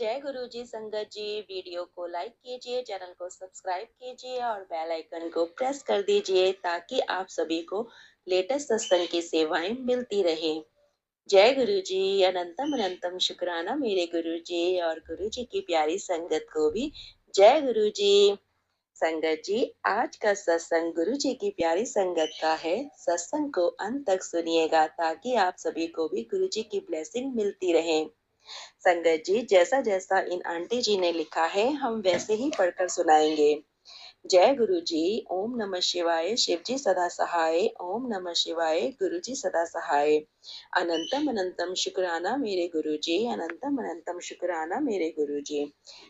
जय गुरु जी। संगत जी, वीडियो को लाइक कीजिए, चैनल को सब्सक्राइब कीजिए और बेल आइकन को प्रेस कर दीजिए ताकि आप सभी को लेटेस्ट सत्संग की सेवाएं मिलती रहे। जय गुरु जी। अनंतम अनंतम शुक्राना मेरे गुरु जी और गुरु जी की प्यारी संगत को भी जय गुरु जी। संगत जी, आज का सत्संग गुरु जी की प्यारी संगत का है। सत्संग को अंत तक सुनिएगा ताकि आप सभी को भी गुरु जी की ब्लेसिंग मिलती रहे। संगत जी, जैसा जैसा इन आंटी जी ने लिखा है हम वैसे ही पढ़कर सुनाएंगे। जय गुरु जी। ओम नमः शिवाय। शिव जी सदा सहाय। ओम नमः शिवाय। गुरु जी सदा सहाय। अनंतम अनंतम शुक्राना मेरे गुरु जी। अनंतम अनंतम शुक्राना मेरे गुरु जी।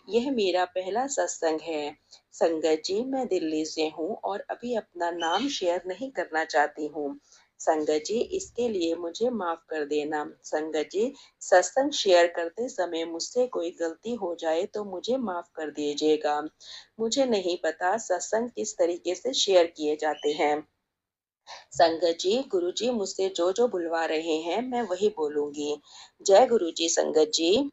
यह मेरा पहला सत्संग है। संगत जी, मैं दिल्ली से हूँ और अभी अपना नाम शेयर नहीं करना चाहती हूँ। संगत जी, इसके लिए मुझे माफ कर देना। संगत जी, सत्संग शेयर करते समय मुझसे कोई गलती हो जाए तो मुझे माफ कर दीजिएगा। मुझे नहीं पता सत्संग किस तरीके से शेयर किए जाते हैं। संगत जी, गुरु जी मुझसे जो जो बुलवा रहे हैं मैं वही बोलूंगी। जय गुरु जी। संगत जी,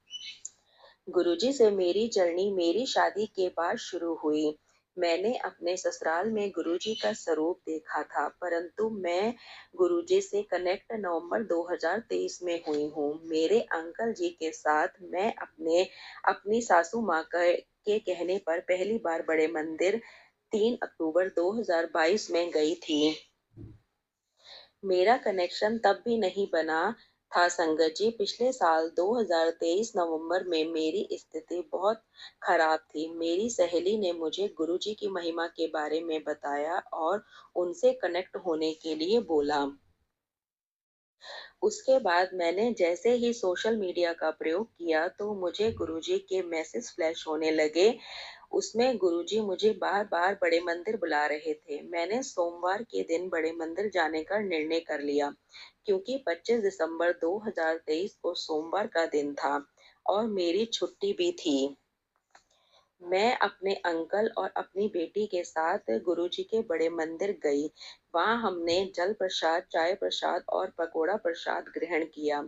गुरु जी से मेरी जर्नी मेरी शादी के बाद शुरू हुई। मैंने अपने ससुराल में गुरुजी का स्वरूप देखा था, परंतु मैं गुरुजी से कनेक्ट नवंबर 2023 में हुई हूँ। मेरे अंकल जी के साथ मैं अपनी सासू माँ के कहने पर पहली बार बड़े मंदिर 3 अक्टूबर 2022 में गई थी। मेरा कनेक्शन तब भी नहीं बना था। संगत जी, पिछले साल 2023 नवंबर में मेरी स्थिति बहुत खराब थी। मेरी सहेली ने मुझे गुरुजी की महिमा के बारे में बताया और उनसे कनेक्ट होने के लिए बोला। उसके बाद मैंने जैसे ही सोशल मीडिया का प्रयोग किया तो मुझे गुरुजी के मैसेज फ्लैश होने लगे। उसमें गुरुजी मुझे बार बार बड़े मंदिर बुला रहे थे। मैंने सोमवार के दिन बड़े मंदिर जाने का निर्णय कर लिया क्योंकि 25 दिसंबर 2023 को सोमवार का दिन था और मेरी छुट्टी भी थी। मैं अपने अंकल और अपनी बेटी के साथ गुरुजी के बड़े मंदिर गई। वहां हमने जल प्रसाद, चाय प्रसाद और पकोड़ा प्रसाद ग्रहण किया।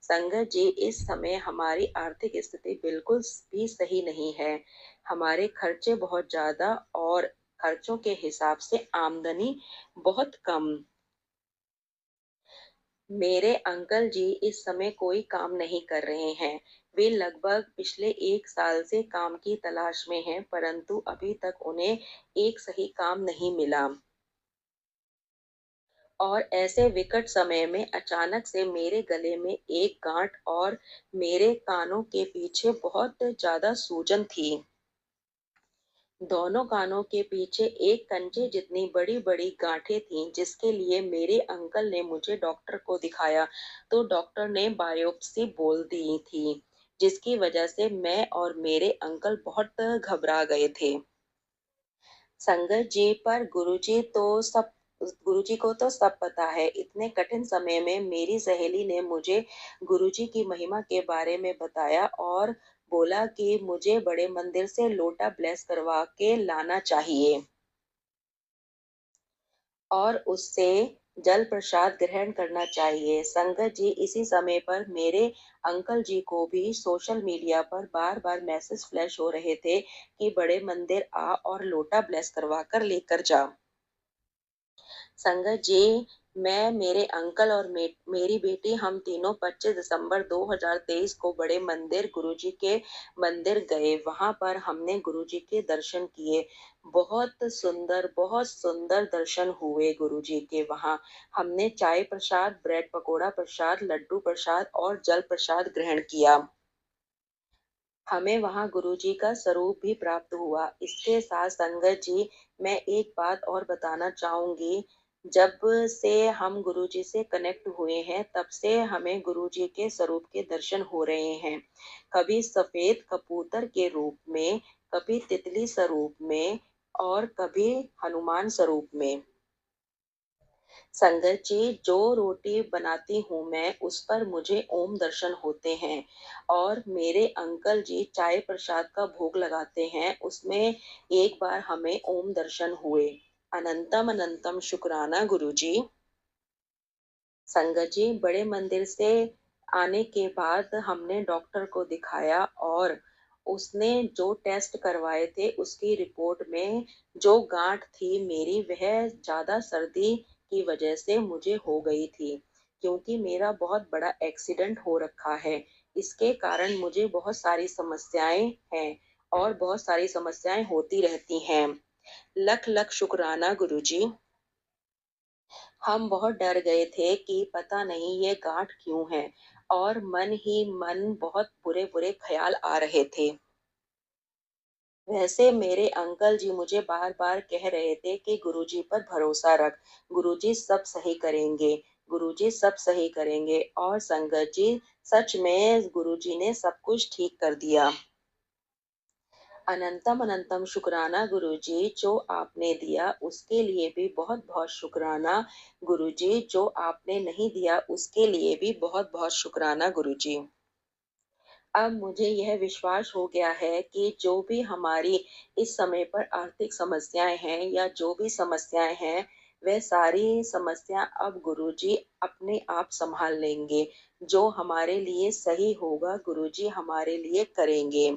संगत जी, इस समय हमारी आर्थिक स्थिति बिल्कुल भी सही नहीं है। हमारे खर्चे बहुत ज्यादा और खर्चों के हिसाब से आमदनी बहुत कम। मेरे अंकल जी इस समय कोई काम नहीं कर रहे हैं। वे लगभग पिछले 1 साल से काम की तलाश में हैं, परंतु अभी तक उन्हें एक सही काम नहीं मिला। और ऐसे विकट समय में अचानक से मेरे गले में एक गांठ और मेरे कानों के पीछे बहुत ज्यादा सूजन थी। दोनों कानों के पीछे एक कंचे जितनी बड़ी बड़ी गांठें थीं, जिसके लिए मेरे अंकल ने मुझे डॉक्टर को दिखाया तो डॉक्टर ने बायोप्सी बोल दी थी, जिसकी वजह से मैं और मेरे अंकल बहुत घबरा गए थे। संगत जी, पर गुरुजी को तो सब पता है। इतने कठिन समय में मेरी सहेली ने मुझे गुरुजी की महिमा के बारे में बताया और बोला कि मुझे बड़े मंदिर से लोटा ब्लेस करवा के लाना चाहिए और उससे जल प्रसाद ग्रहण करना चाहिए। संगत जी, इसी समय पर मेरे अंकल जी को भी सोशल मीडिया पर बार बार मैसेज फ्लैश हो रहे थे कि बड़े मंदिर आ और लोटा ब्लेस करवा कर लेकर जा। संगत जी, मैं, मेरे अंकल और मेरी बेटी, हम तीनों 25 दिसंबर 2023 को बड़े मंदिर गुरुजी के मंदिर गए। वहां पर हमने गुरुजी के दर्शन किए। बहुत सुंदर दर्शन हुए गुरुजी के। वहां हमने चाय प्रसाद, ब्रेड पकोड़ा प्रसाद, लड्डू प्रसाद और जल प्रसाद ग्रहण किया। हमें वहां गुरुजी का स्वरूप भी प्राप्त हुआ। इसके साथ संगत जी, मैं एक बात और बताना चाहूंगी। जब से हम गुरुजी से कनेक्ट हुए हैं तब से हमें गुरुजी के स्वरूप के दर्शन हो रहे हैं। कभी सफेद कबूतर के रूप में, कभी तितली स्वरूप में और कभी हनुमान स्वरूप में। संगत जी, जो रोटी बनाती हूँ मैं उस पर मुझे ओम दर्शन होते हैं और मेरे अंकल जी चाय प्रसाद का भोग लगाते हैं, उसमें एक बार हमें ओम दर्शन हुए। अनंतम अनंतम शुक्राना गुरु जी। संगत जी, बड़े मंदिर से आने के बाद हमने डॉक्टर को दिखाया और उसने जो टेस्ट करवाए थे उसकी रिपोर्ट में जो गांठ थी मेरी वह ज़्यादा सर्दी की वजह से मुझे हो गई थी, क्योंकि मेरा बहुत बड़ा एक्सीडेंट हो रखा है। इसके कारण मुझे बहुत सारी समस्याएं हैं और बहुत सारी समस्याएं होती रहती हैं। लख लख शुक्राना गुरुजी। हम बहुत डर गए थे कि पता नहीं ये गांठ क्यों है, और मन ही मन बहुत बुरे बुरे ख्याल आ रहे थे। वैसे मेरे अंकल जी मुझे बार बार कह रहे थे कि गुरुजी पर भरोसा रख, गुरुजी सब सही करेंगे, गुरुजी सब सही करेंगे। और संगत जी, सच में गुरुजी ने सब कुछ ठीक कर दिया। अनंतम अनंतम शुक्राना गुरुजी, जो आपने दिया उसके लिए भी बहुत बहुत शुक्राना गुरुजी, जो आपने नहीं दिया उसके लिए भी बहुत बहुत शुक्राना गुरुजी। अब मुझे यह विश्वास हो गया है कि जो भी हमारी इस समय पर आर्थिक समस्याएं हैं या जो भी समस्याएं हैं, वह सारी समस्या अब गुरुजी अपने आप संभाल लेंगे। जो हमारे लिए सही होगा गुरुजी हमारे लिए करेंगे।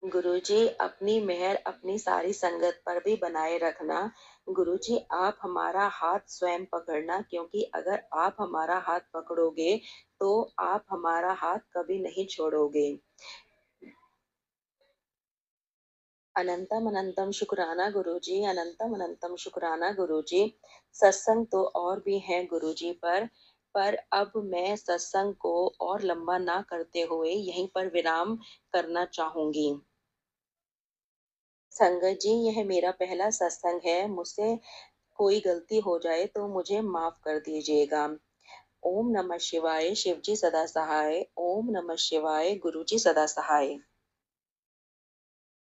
गुरुजी अपनी मेहर अपनी सारी संगत पर भी बनाए रखना। गुरुजी आप हमारा हाथ स्वयं पकड़ना, क्योंकि अगर आप हमारा हाथ पकड़ोगे तो आप हमारा हाथ कभी नहीं छोड़ोगे। अनंतम अनंतम शुक्राना गुरुजी, अनंतम अनंतम शुक्राना गुरुजी। सत्संग तो और भी हैं गुरुजी पर अब मैं सत्संग को और लंबा ना करते हुए यहीं पर विराम करना चाहूंगी। संगत जी, यह मेरा पहला सत्संग है। मुझसे कोई गलती हो जाए तो मुझे माफ कर दीजिएगा। ओम नमः शिवाय। शिव जी सदा सहाय। ओम नमः शिवाय। गुरु जी सदा सहाय।